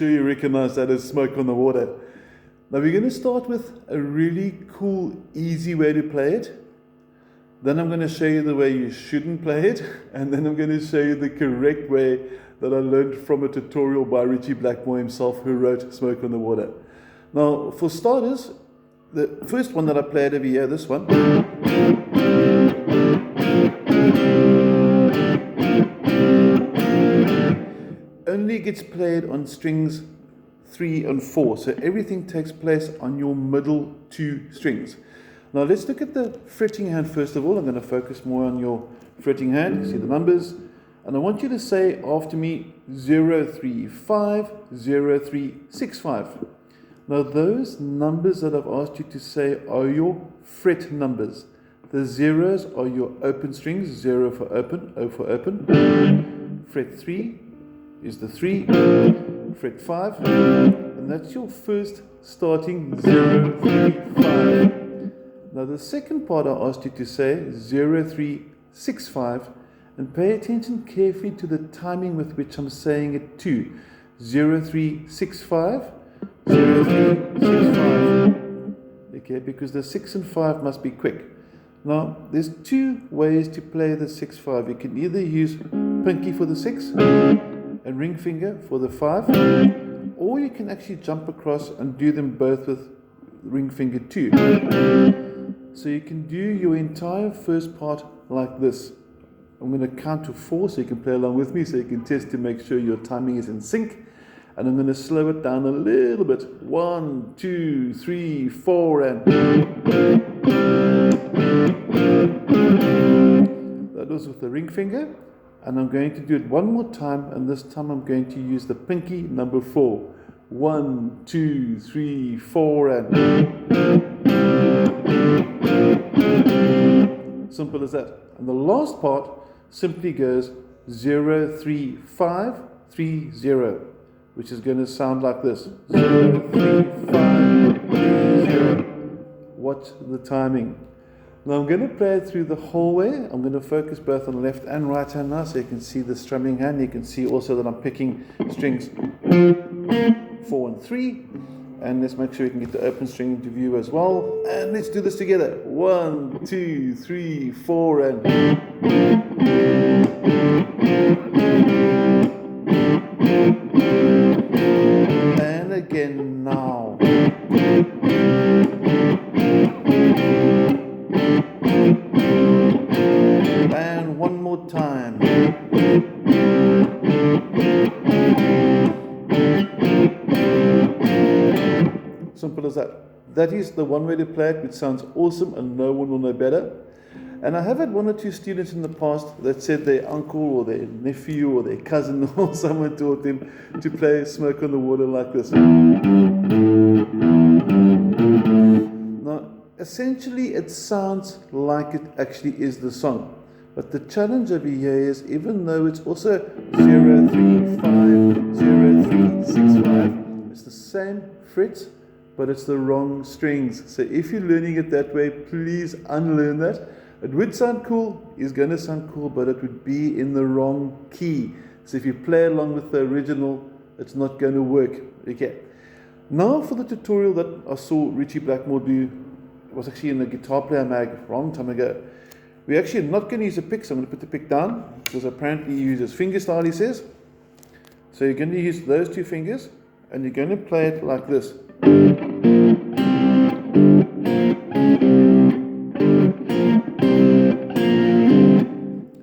sure you recognize that as Smoke on the Water. Now we're going to start with a really cool, easy way to play it. Then I'm going to show you the way you shouldn't play it. And then I'm going to show you the correct way that I learned from a tutorial by Richie Blackmore himself, who wrote Smoke on the Water. Now, for starters, the first one that I played over here, this one, only gets played on strings 3 and 4. So everything takes place on your middle 2 strings. Now let's look at the fretting hand first of all. I'm going to focus more on your fretting hand. You see the numbers. And I want you to say after me 0, 3, 5, 0, 3, 6, 5. Now those numbers that I've asked you to say are your fret numbers. The zeros are your open strings, 0 for open, O for open. Fret 3 is the 3, fret 5, and that's your first starting 0, 3, 5. Now the second part I asked you to say 0, 3, 6, 5, and pay attention carefully to the timing with which I'm saying it too. 0, 3, 6, 5, 0, 3, 6, 5. Okay, because the 6 and 5 must be quick. Now, there's 2 ways to play the 6, 5. You can either use pinky for the 6 and ring finger for the 5, or you can actually jump across and do them both with ring finger 2. So you can do your entire first part like this. I'm going to count to 4 so you can play along with me, so you can test to make sure your timing is in sync. And I'm going to slow it down a little bit. 1, 2, 3, 4, and that was with the ring finger. And I'm going to do it one more time, and this time I'm going to use the pinky number 4. 1, 2, 3, 4, and simple as that. And the last part simply goes 0, 3, 5, 3, 0, which is going to sound like this. 0, 3, 5, 3, 0. Watch the timing. Now I'm going to play it through the whole way. I'm going to focus both on left and right hand now, so you can see the strumming hand. You can see also that I'm picking strings 4 and 3. And let's make sure we can get the open string into view as well. And let's do this together. 1, 2, 3, 4, and again now. And one more time. Simple as that. That is the one way to play it, which sounds awesome and no one will know better. And I have had 1 or 2 students in the past that said their uncle or their nephew or their cousin or someone taught them to play Smoke on the Water like this. Now, essentially it sounds like it actually is the song. But the challenge over here is, even though it's also 0, 3, 5, 0, 3, 6, 5, it's the same frets, but it's the wrong strings. So if you're learning it that way, please unlearn that. It would sound cool, it's going to sound cool, but it would be in the wrong key. So if you play along with the original, it's not going to work. Okay. Now for the tutorial that I saw Richie Blackmore do, it was actually in the Guitar Player mag a long time ago. We're actually not going to use a pick, so I'm going to put the pick down, because apparently he uses finger style, he says. So you're going to use those 2 fingers, and you're going to play it like this.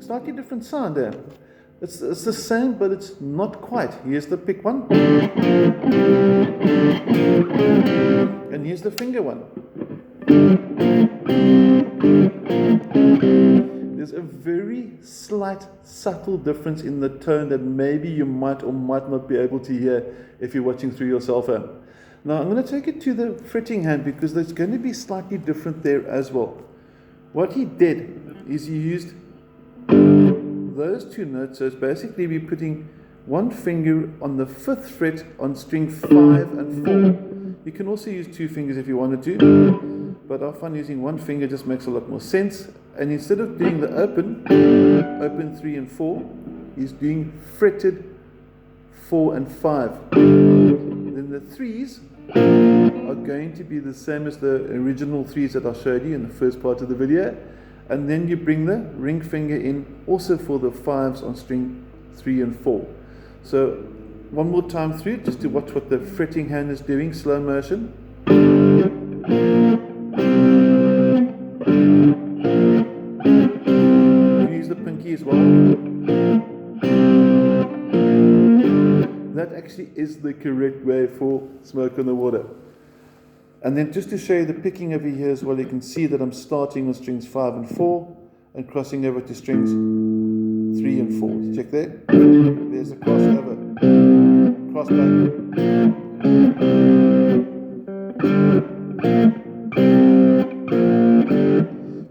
Slightly different sound there. It's the same, but it's not quite. Here's the pick one. And here's the finger one. There's a very slight, subtle difference in the tone that maybe you might or might not be able to hear if you're watching through your cell phone. Now I'm going to take it to the fretting hand, because there's going to be slightly different there as well. What he did is he used those 2 notes, so it's basically we're putting 1 finger on the 5th fret on string 5 and 4. You can also use 2 fingers if you wanted to, but I find using 1 finger just makes a lot more sense. And instead of doing the open 3 and 4, he's doing fretted 4 and 5. then the threes are going to be the same as the original threes that I showed you in the first part of the video. And then you bring the ring finger in also for the fives on string 3 and 4. So one more time through, just to watch what the fretting hand is doing, slow motion. You can use the pinky as well. That actually is the correct way for Smoke on the Water. And then just to show you the picking over here as well, you can see that I'm starting on strings 5 and 4 and crossing over to strings 3 and 4. Check there. There's the crossover. Cross back.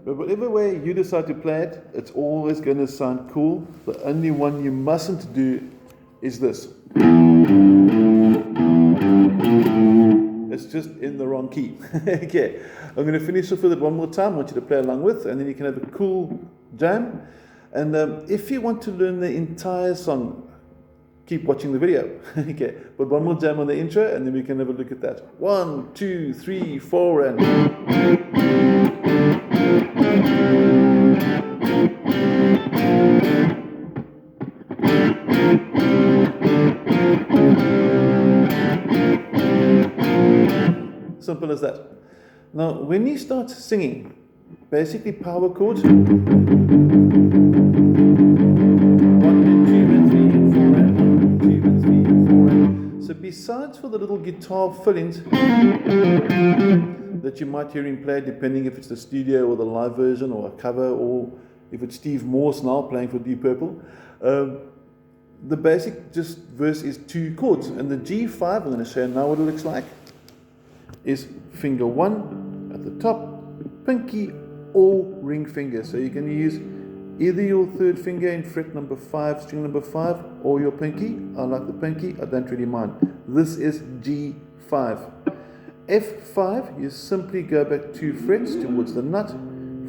But whatever way you decide to play it, it's always going to sound cool. The only one you mustn't do is this. It's just in the wrong key. Okay, I'm going to finish off with it one more time. I want you to play along with, and then you can have a cool jam. And if you want to learn the entire song, keep watching the video. Okay, but one more jam on the intro, and then we can have a look at that. 1, 2, 3, 4, and... Simple as that. Now, when you start singing, basically power chords, 1 and 2 and 3 and 4 and 1 and 2 and 3 and 4 and. So besides for the little guitar fill-ins that you might hear him play, depending if it's the studio or the live version or a cover, or if it's Steve Morse now playing for Deep Purple, the basic just verse is 2 chords. And the G5, I'm going to show you now what it looks like, is finger 1 at the top, pinky or ring finger. So you can use either your third finger in fret number 5, string number 5, or your pinky. I like the pinky, I don't really mind. This is G5. F5, you simply go back 2 frets towards the nut,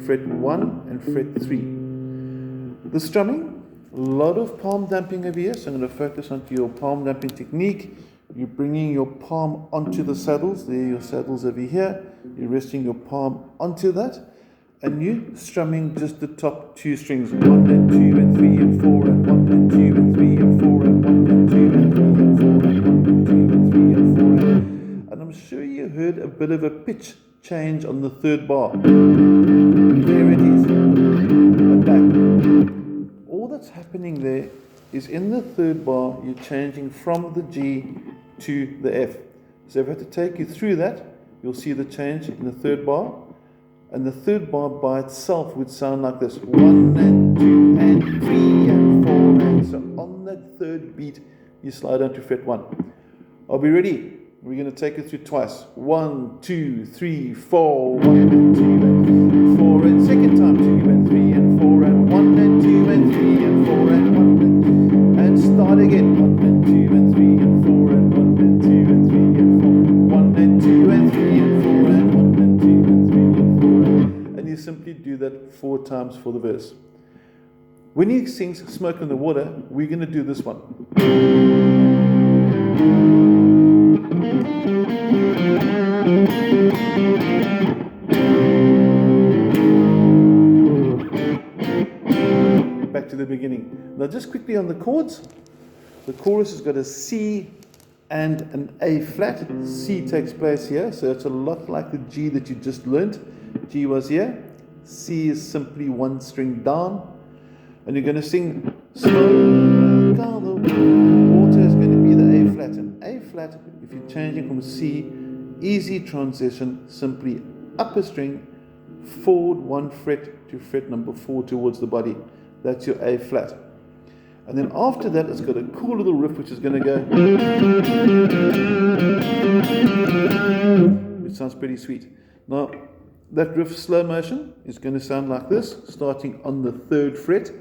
fret 1 and fret 3. The strumming, a lot of palm damping over here, so I'm going to focus on your palm damping technique. You're bringing your palm onto the saddles. There are your saddles over here. You're resting your palm onto that. And you're strumming just the top 2 strings. 1 and 2 and 3 and 4 and 1 and 2 and 3 and 4 and 1 and 2 and 3 and 4 and 1 and 2 and 3 and 4 and I'm sure you heard a bit of a pitch change on the 3rd bar. There it is. And back. All that's happening there is in the 3rd bar, you're changing from the G to the F. So if I have to take you through that, you'll see the change in the 3rd bar. And the 3rd bar by itself would sound like this. 1 and 2 and 3 and 4 and so on that 3rd beat, you slide down to fret 1. Are we ready? We're going to take it through twice. 1, 2, 3, 4, 1 and 2 and 4 and second time 2 and 3 and 4 and 1 and 2 and 3 and 4 and 1 and start again. 1 and 2 and 3 and 4 and 1 and 2 and 3 and 4. 1 and 2 and 3 and 4 and 1 and 2 and 3 and 4 and you simply do that 4 times for the verse. When he sings Smoke on the Water, we're going to do this one. Back to the beginning. Now just quickly on the chords, the chorus has got a C and an A flat. C takes place here, so it's a lot like the G that you just learnt. G was here. C is simply 1 string down. And you're going to sing Smoke on the Water is going to be the A flat. And A flat, if you're changing from C, easy transition, simply up a string, forward 1 fret to fret number 4 towards the body. That's your A flat. And then after that, it's got a cool little riff which is going to go. It sounds pretty sweet. Now, that riff slow motion is going to sound like this, starting on the 3rd fret.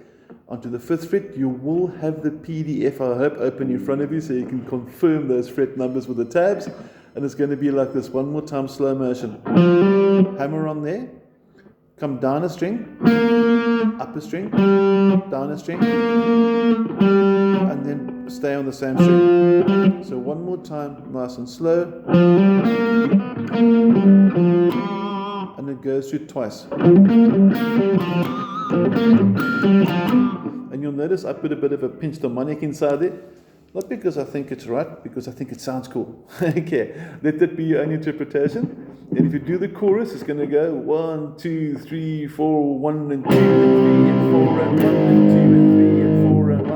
Onto the 5th fret, you will have the PDF, I hope, open in front of you so you can confirm those fret numbers with the tabs. And it's going to be like this. One more time, slow motion. Hammer on there. Come down a string, up a string, down a string, and then stay on the same string. So one more time, nice and slow. And it goes through twice. And you'll notice I put a bit of a pinched harmonic inside there. Not because I think it's right, because I think it sounds cool. Okay, let that be your own interpretation. And if you do the chorus, it's going to go 1, 2, 3, 4, 1 and 2 and 3 and 4 and 1 and 2 and 3 and 4 and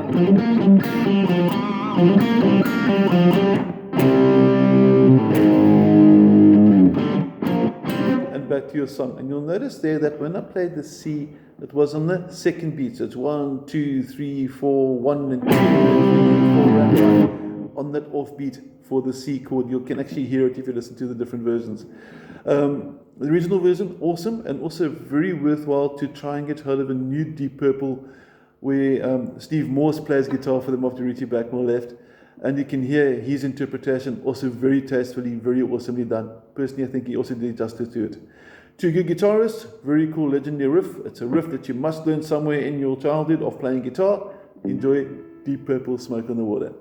1. And back to your song. And you'll notice there that when I played the C, it was on the second beat. So it's 1, 2, 3, 4, 1 and 2 and 3 and 4 and 1. On that off beat for the C chord, you can actually hear it if you listen to the different versions. The original version, awesome, and also very worthwhile to try and get hold of a new Deep Purple where Steve Morse plays guitar for them after Richie Blackmore left. And you can hear his interpretation, also very tastefully, very awesomely done. Personally, I think he also did justice to it. Two good guitarists, very cool legendary riff. It's a riff that you must learn somewhere in your childhood of playing guitar. Enjoy Deep Purple, Smoke on the Water.